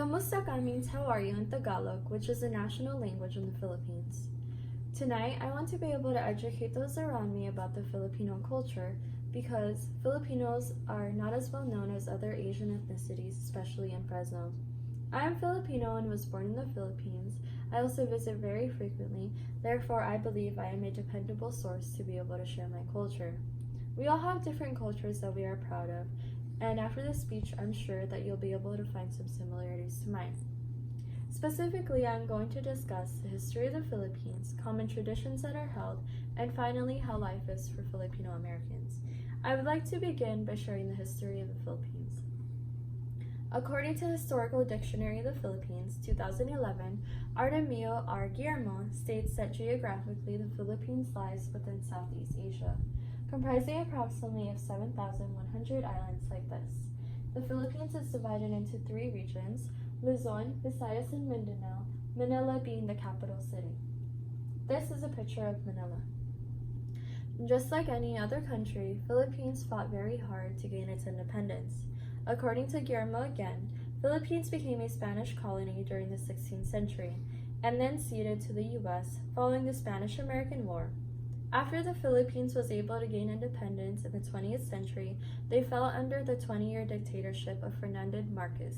Kamusta ka means how are you in Tagalog, which is the national language in the Philippines. Tonight, I want to be able to educate those around me about the Filipino culture because Filipinos are not as well known as other Asian ethnicities, especially in Fresno. I am Filipino and was born in the Philippines. I also visit very frequently, therefore I believe I am a dependable source to be able to share my culture. We all have different cultures that we are proud of, and after this speech, I'm sure that you'll be able to find some similarities to mine. Specifically, I'm going to discuss the history of the Philippines, common traditions that are held, and finally, how life is for Filipino Americans. I would like to begin by sharing the history of the Philippines. According to Historical Dictionary of the Philippines, 2011, Artemio R. Guillermo states that geographically the Philippines lies within Southeast Asia, comprising approximately of 7,100 islands like this. The Philippines is divided into three regions: Luzon, Visayas, and Mindanao, Manila being the capital city. This is a picture of Manila. Just like any other country, Philippines fought very hard to gain its independence. According to Guillermo again, Philippines became a Spanish colony during the 16th century, and then ceded to the U.S. following the Spanish-American War. After the Philippines was able to gain independence in the 20th century, they fell under the 20-year dictatorship of Ferdinand Marcos,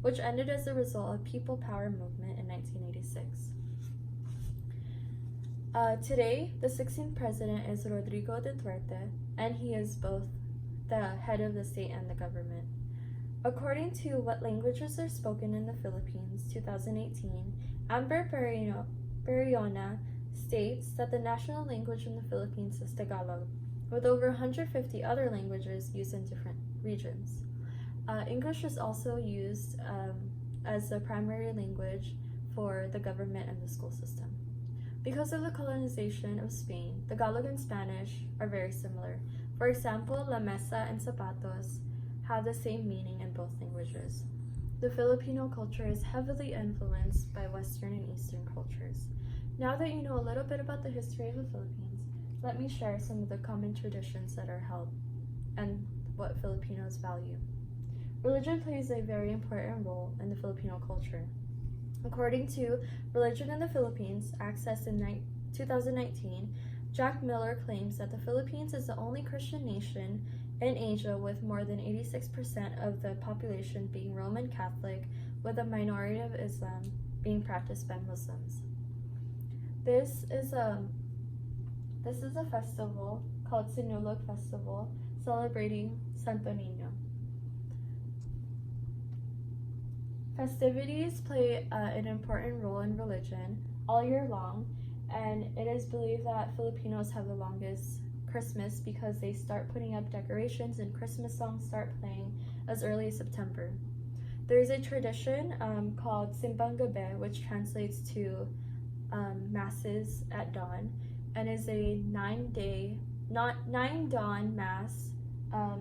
which ended as a result of People Power movement in 1986. Today, the 16th president is Rodrigo Duterte, and he is both the head of the state and the government. According to What Languages Are Spoken in the Philippines, 2018, Amber Periona states that the national language in the Philippines is Tagalog, with over 150 other languages used in different regions. English is also used as the primary language for the government and the school system. Because of the colonization of Spain, Tagalog and Spanish are very similar. For example, la mesa and zapatos have the same meaning in both languages. The Filipino culture is heavily influenced by Western and Eastern cultures. Now that you know a little bit about the history of the Philippines, let me share some of the common traditions that are held and what Filipinos value. Religion plays a very important role in the Filipino culture. According to Religion in the Philippines, accessed in 2019, Jack Miller claims that the Philippines is the only Christian nation in Asia with more than 86% of the population being Roman Catholic, with a minority of Islam being practiced by Muslims. This is a festival called Sinulog Festival, celebrating Santo Niño. Festivities play an important role in religion all year long, and it is believed that Filipinos have the longest Christmas because they start putting up decorations and Christmas songs start playing as early as September. There's a tradition called Simbang Gabi, which translates to masses at dawn, and is a 9 dawn mass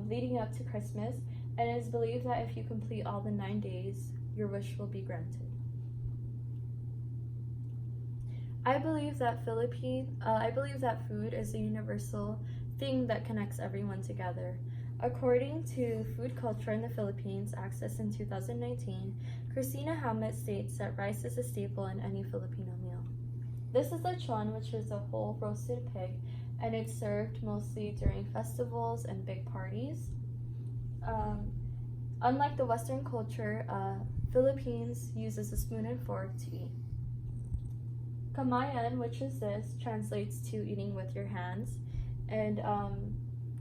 leading up to Christmas, and it is believed that if you complete all the 9 days, your wish will be granted. I believe that food is a universal thing that connects everyone together. According to Food Culture in the Philippines, accessed in 2019, Christina Hammett states that rice is a staple in any Filipino meal. This is lechon, which is a whole roasted pig, and it's served mostly during festivals and big parties. Unlike the Western culture, Philippines uses a spoon and fork to eat. Kamayan, which is this, translates to eating with your hands, and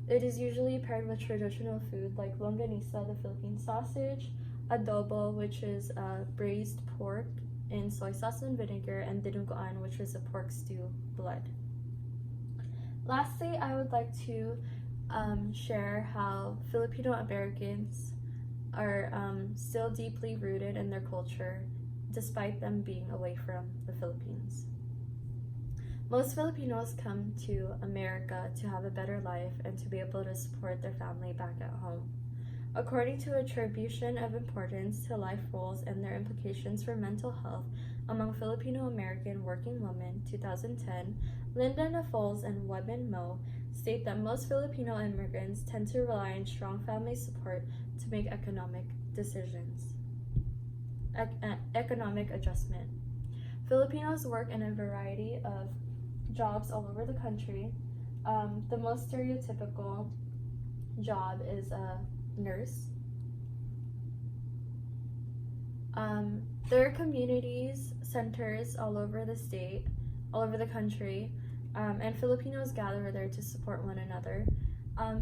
it is usually paired with traditional food like longanisa, the Philippine sausage, adobo, which is braised pork in soy sauce and vinegar, and dinuguan, which is a pork stew blood. Lastly, I would like to share how Filipino Americans are still deeply rooted in their culture despite them being away from the Philippines. Most Filipinos come to America to have a better life and to be able to support their family back at home. According to Attribution of Importance to Life Roles and Their Implications for Mental Health among Filipino American Working Women, 2010, Linda Nafoles and Webin Mo state that most Filipino immigrants tend to rely on strong family support to make economic decisions. economic adjustment. Filipinos work in a variety of jobs all over the country. The most stereotypical job is a nurse. There are communities, centers all over the state, all over the country, and Filipinos gather there to support one another.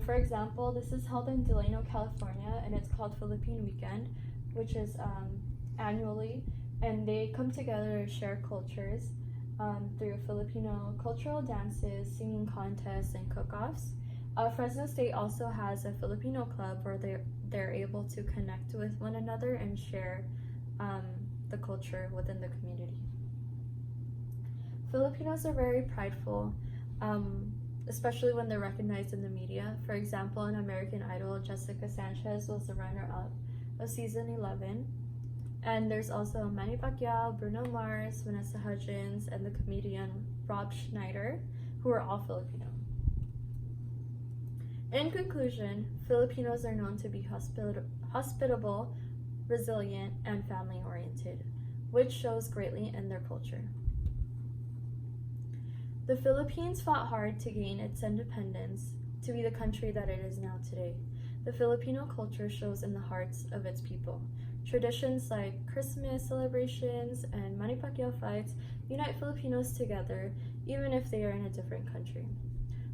For example, this is held in Delano, California, and it's called Philippine Weekend, which is annually, and they come together to share cultures through Filipino cultural dances, singing contests, and cook-offs. Fresno State also has a Filipino club where they're able to connect with one another and share the culture within the community. Filipinos are very prideful, especially when they're recognized in the media. For example, in American Idol, Jessica Sanchez was the runner-up of season 11. And there's also Manny Pacquiao, Bruno Mars, Vanessa Hudgens, and the comedian Rob Schneider, who are all Filipino. In conclusion, Filipinos are known to be hospitable, resilient, and family-oriented, which shows greatly in their culture. The Philippines fought hard to gain its independence to be the country that it is now today. The Filipino culture shows in the hearts of its people. Traditions like Christmas celebrations and Manny Pacquiao fights unite Filipinos together, even if they are in a different country.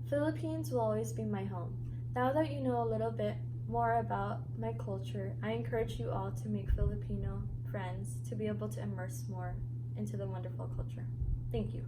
Philippines will always be my home. Now that you know a little bit more about my culture, I encourage you all to make Filipino friends to be able to immerse more into the wonderful culture. Thank you.